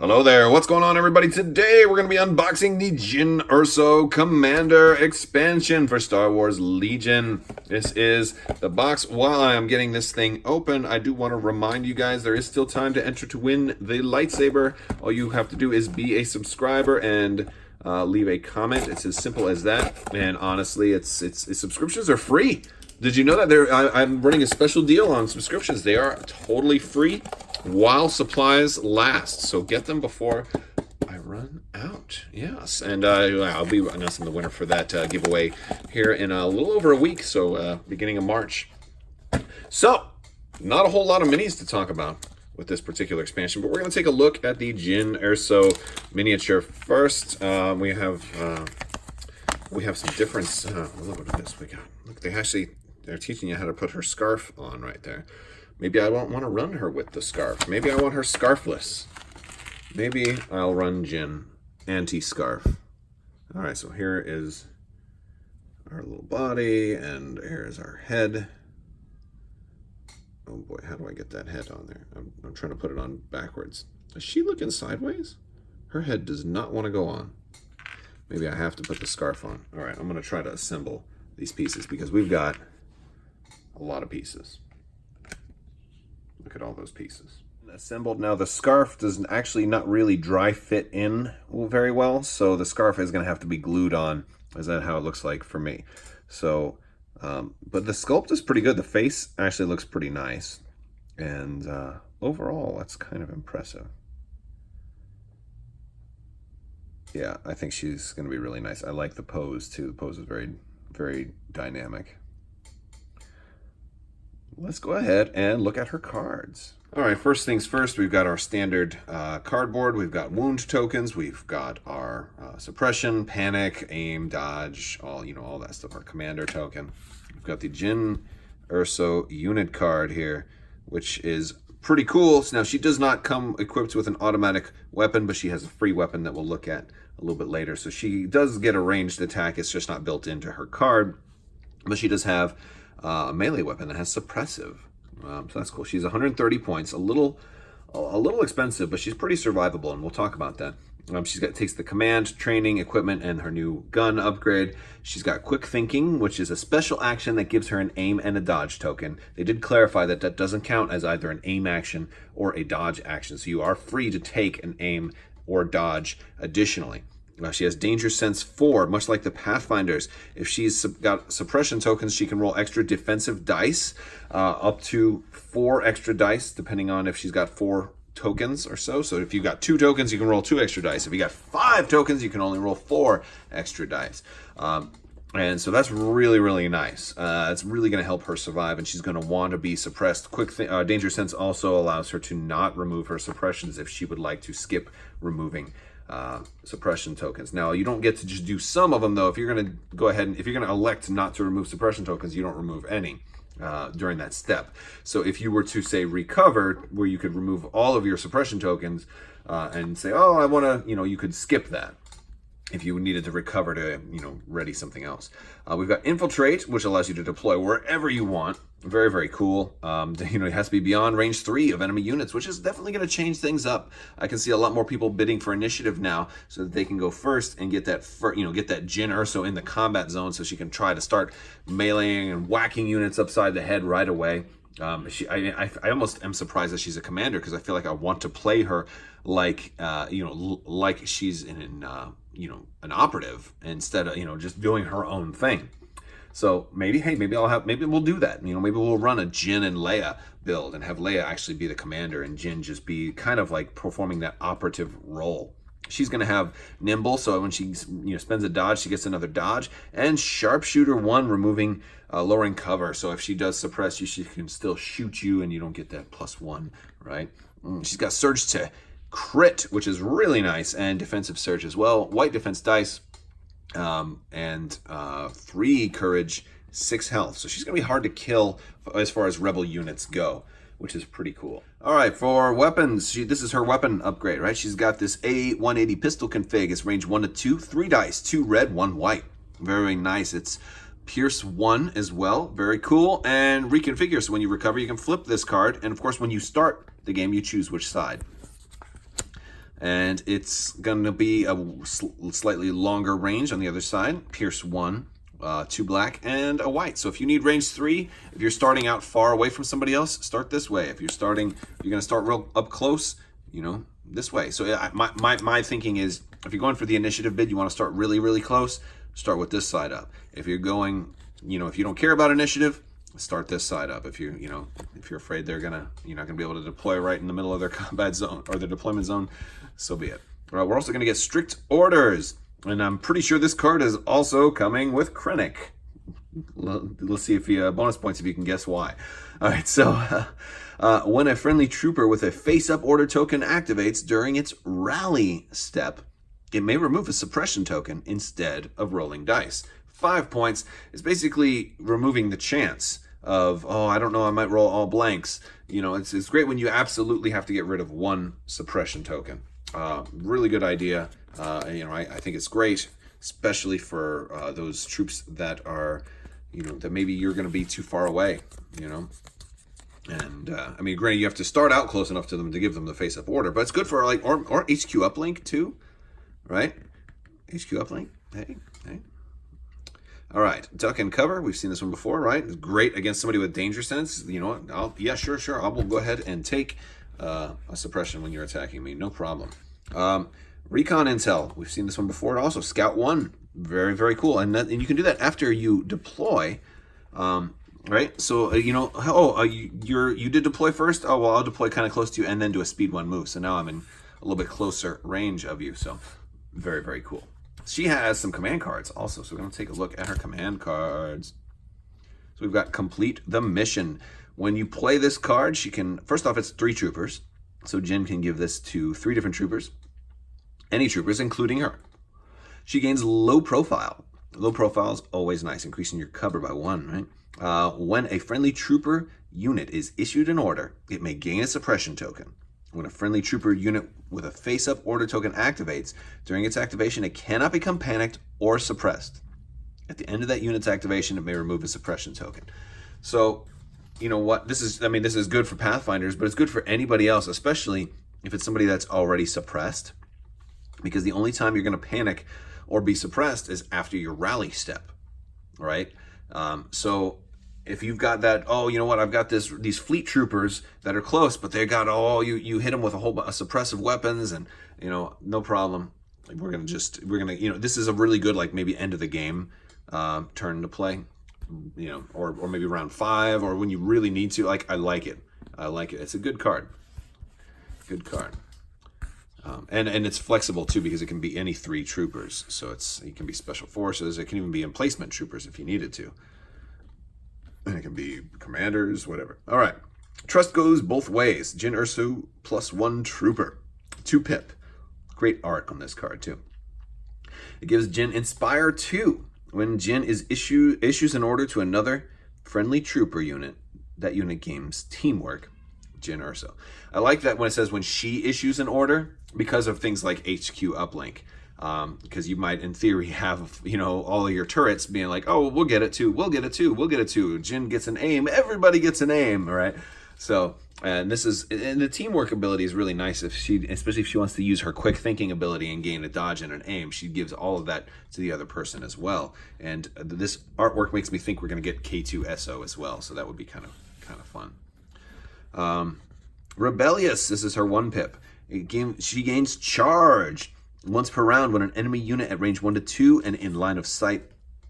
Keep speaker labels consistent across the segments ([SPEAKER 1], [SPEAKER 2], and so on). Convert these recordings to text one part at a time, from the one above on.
[SPEAKER 1] Hello there, what's going on everybody? Today we're going to be unboxing the Jyn Erso Commander expansion for Star Wars Legion. This is the box. While I am getting this thing open, I do want to remind you guys there is still time to enter to win the lightsaber. All you have to do is be a subscriber and leave a comment. It's as simple as that. And honestly, it's subscriptions are free. Did you know that I'm running a special deal on subscriptions? They are totally free while supplies last. So get them before I run out. Yes, and I'll be announcing the winner for that giveaway here in a little over a week. So beginning of March. So not a whole lot of minis to talk about with this particular expansion, but we're going to take a look at the Jyn Erso miniature first. We have some difference. Look at this we got. Look, they're teaching you how to put her scarf on right there. Maybe I won't want to run her with the scarf. Maybe I want her scarfless. Maybe I'll run Jyn anti-scarf. All right, so here is our little body, and here's our head. Oh boy, how do I get that head on there? I'm trying to put it on backwards. Is she looking sideways? Her head does not want to go on. Maybe I have to put the scarf on. All right, I'm going to try to assemble these pieces because we've got a lot of pieces. Look at all those pieces. Assembled. Now the scarf does actually not really dry fit in very well, so the scarf is going to have to be glued on. Is that how it looks like for me? So, but the sculpt is pretty good. The face actually looks pretty nice, and overall, that's kind of impressive. Yeah, I think she's going to be really nice. I like the pose too. The pose is very, very dynamic. Let's go ahead and look at her cards. All right, first things first, we've got our standard cardboard. We've got wound tokens. We've got our suppression, panic, aim, dodge, all that stuff. Our commander token. We've got the Jyn Erso unit card here, which is pretty cool. So now she does not come equipped with an automatic weapon, but she has a free weapon that we'll look at a little bit later. So she does get a ranged attack. It's just not built into her card, but she does have a melee weapon that has suppressive. So that's cool. She's 130 points, a little expensive, but she's pretty survivable, and we'll talk about that. Takes the command, training, equipment, and her new gun upgrade. She's got quick thinking, which is a special action that gives her an aim and a dodge token. They did clarify that that doesn't count as either an aim action or a dodge action, so you are free to take an aim or dodge additionally. She has Danger Sense 4, much like the Pathfinders. If she's got suppression tokens, she can roll extra defensive dice, up to 4 extra dice, depending on if she's got 4 tokens or so. So if you've got 2 tokens, you can roll 2 extra dice. If you got 5 tokens, you can only roll 4 extra dice. And so that's really, really nice. It's really going to help her survive, and she's going to want to be suppressed. Danger Sense also allows her to not remove her suppressions if she would like to skip removing suppression tokens. Now, you don't get to just do some of them, though. If you're going to go ahead and if you're going to elect not to remove suppression tokens, you don't remove any during that step. So if you were to say recover, where you could remove all of your suppression tokens and say, oh, I want to, you could skip that if you needed to recover to, ready something else. We've got Infiltrate, which allows you to deploy wherever you want. Very, very cool. It has to be beyond range 3 of enemy units, which is definitely going to change things up. I can see a lot more people bidding for initiative now so that they can go first and get that, get that Jyn Erso in the combat zone so she can try to start meleeing and whacking units upside the head right away. I almost am surprised that she's a commander, because I feel like I want to play her like, like she's an operative instead of, just doing her own thing. So maybe we'll do that. Maybe we'll run a Jyn and Leia build and have Leia actually be the commander and Jyn just be kind of like performing that operative role. She's going to have Nimble, so when she spends a dodge, she gets another dodge, and Sharpshooter 1, removing lowering cover. So if she does suppress you, she can still shoot you, and you don't get that +1, right? She's got Surge to Crit, which is really nice, and Defensive Surge as well. White defense dice, and 3 courage, 6 health. So she's going to be hard to kill as far as rebel units go, which is pretty cool. All right, for weapons, this is her weapon upgrade, right? She's got this A180 pistol config. It's range 1 to 2, 3 dice, 2 red, 1 white. Very nice. It's Pierce 1 as well. Very cool. And reconfigure. So when you recover, you can flip this card. And of course, when you start the game, you choose which side. And it's going to be a slightly longer range on the other side. Pierce 1, 2 black, and a white. So if you need range 3, if you're starting out far away from somebody else, start this way. If you're going to start real up close, you know, this way. So my thinking is, if you're going for the initiative bid, you want to start really, really close, start with this side up. If you're going, you know, if you don't care about initiative, start this side up. If you're afraid you're not gonna be able to deploy right in the middle of their combat zone or their deployment zone, so be it. All right, we're also gonna get strict orders, and I'm pretty sure this card is also coming with Krennic. Let's see if you bonus points if you can guess why. All right, so when a friendly trooper with a face-up order token activates during its rally step, it may remove a suppression token instead of rolling dice. 5 points is basically removing the chance of, oh, I don't know, I might roll all blanks. You know, it's great when you absolutely have to get rid of one suppression token. Really good idea. You know, I think it's great, especially for those troops that are, you know, that maybe you're going to be too far away, you know. And I mean, granted, you have to start out close enough to them to give them the face-up order, but it's good for like, or HQ uplink too, right? HQ uplink, hey. All right, duck and cover. We've seen this one before, right? It's great against somebody with danger sense. You know what? Yeah, sure. I will go ahead and take a suppression when you're attacking me. No problem. Recon intel. We've seen this one before. Also, Scout 1. Very, very cool. And you can do that after you deploy. Right? So, you know, you did deploy first? Oh, well, I'll deploy kind of close to you and then do a speed 1 move. So now I'm in a little bit closer range of you. So, very, very cool. She has some command cards also, so we're going to take a look at her command cards. So we've got Complete the Mission. When you play this card, she can, first off, it's 3 troopers. So Jyn can give this to 3 different troopers. Any troopers, including her. She gains Low Profile. Low Profile is always nice, increasing your cover by 1, right? When a friendly trooper unit is issued an order, it may gain a suppression token. When a friendly trooper unit with a face-up order token activates, during its activation, it cannot become panicked or suppressed. At the end of that unit's activation, it may remove a suppression token. So, you know what? This is good for Pathfinders, but it's good for anybody else, especially if it's somebody that's already suppressed, because the only time you're going to panic or be suppressed is after your rally step, right? So if you've got that, oh, you know what, I've got these fleet troopers that are close, but they got, you hit them with a whole bunch of suppressive weapons, and, you know, no problem. We're gonna, you know, this is a really good, like, maybe end of the game turn to play, you know, or maybe round 5, or when you really need to. Like, I like it. It's a good card. And it's flexible too, because it can be any 3 troopers. So it can be special forces. It can even be emplacement troopers if you needed to. And it can be commanders, whatever. All right. Trust goes both ways. Jyn Erso +1 trooper. 2 pip. Great art on this card too. It gives Jyn Inspire 2. When Jyn issues an order to another friendly trooper unit, that unit gains teamwork. Jyn Erso. I like that when it says when she issues an order, because of things like HQ uplink. Because you might, in theory, have, you know, all of your turrets being like, oh, we'll get it too. Jyn gets an aim. Everybody gets an aim, right? So, and the teamwork ability is really nice. Especially if she wants to use her quick thinking ability and gain a dodge and an aim, she gives all of that to the other person as well. And this artwork makes me think we're going to get K2 SO as well. So that would be kind of fun. Rebellious. This is her 1 pip. She gains charge. Once per round, when an enemy unit at range 1 to 2 and in line of sight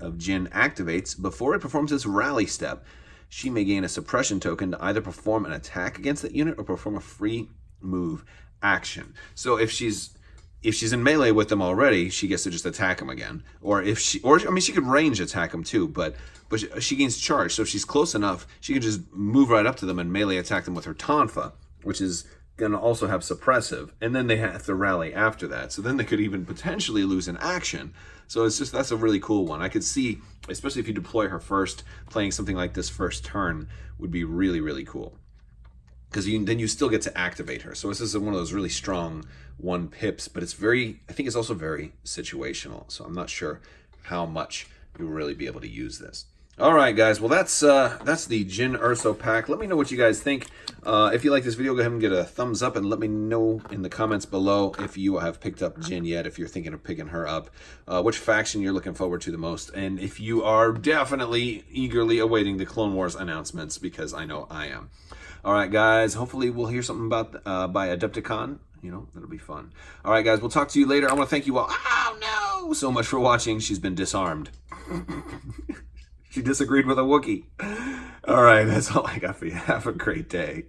[SPEAKER 1] of Jyn activates, before it performs its rally step, she may gain a suppression token to either perform an attack against that unit or perform a free move action. So if she's in melee with them already, she gets to just attack them again. Or she could range attack them too, but she gains charge. So if she's close enough, she can just move right up to them and melee attack them with her Tonfa, which is going to also have suppressive, and then they have to rally after that. So then they could even potentially lose an action. So that's a really cool one. I could see, especially if you deploy her first, playing something like this first turn would be really, really cool. Because then you still get to activate her. So this is one of those really strong 1 pips, but I think it's also very situational. So I'm not sure how much you'll really be able to use this. All right, guys. Well, that's the Jyn Erso pack. Let me know what you guys think. If you like this video, go ahead and get a thumbs up and let me know in the comments below if you have picked up Jyn yet, if you're thinking of picking her up, which faction you're looking forward to the most, and if you are definitely eagerly awaiting the Clone Wars announcements, because I know I am. All right, guys. Hopefully we'll hear something about by Adepticon. You know, that'll be fun. All right, guys. We'll talk to you later. I want to thank you all. Oh, no! So much for watching. She's been disarmed. She disagreed with a Wookiee. All right, that's all I got for you. Have a great day.